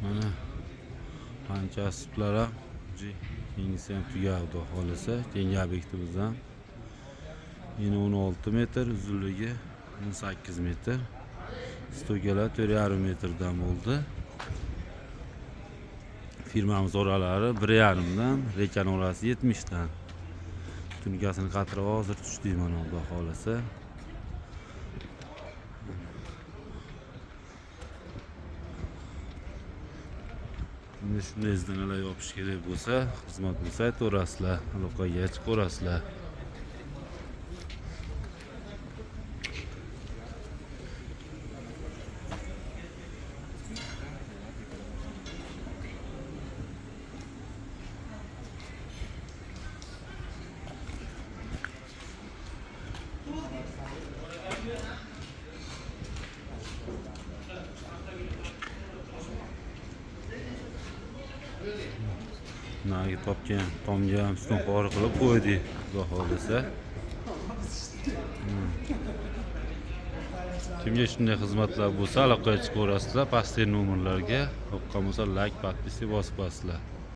Mana qancha asblar ham yengisi ham tugadi xohlasa. Keyingi obyektimiz ham eni 16 metr, uzunligi 18 metr. Stokalar 4,5 metrdan bo'ldi. Firmamiz o'ralari 1,5 dan, rekan orasi 70 dan. Tunkasini qatirib hozir tushdik mana Xudo xohlasa. Endi shunday izdanalar yopish kerak bo'lsa, xizmat bo'lsa aytaverasizlar, aloqaga chiqaverasizlar. Nagi topgan tomga ham uston qori qilib qo'ydik, Xudo xohlasa. Kimga shunday xizmatlar bo'lsa aloqaga chiqaverasizlar, pastdagi nomerlarga. Yoqqan bo'lsa like, podpis bosib qo'yasizlar.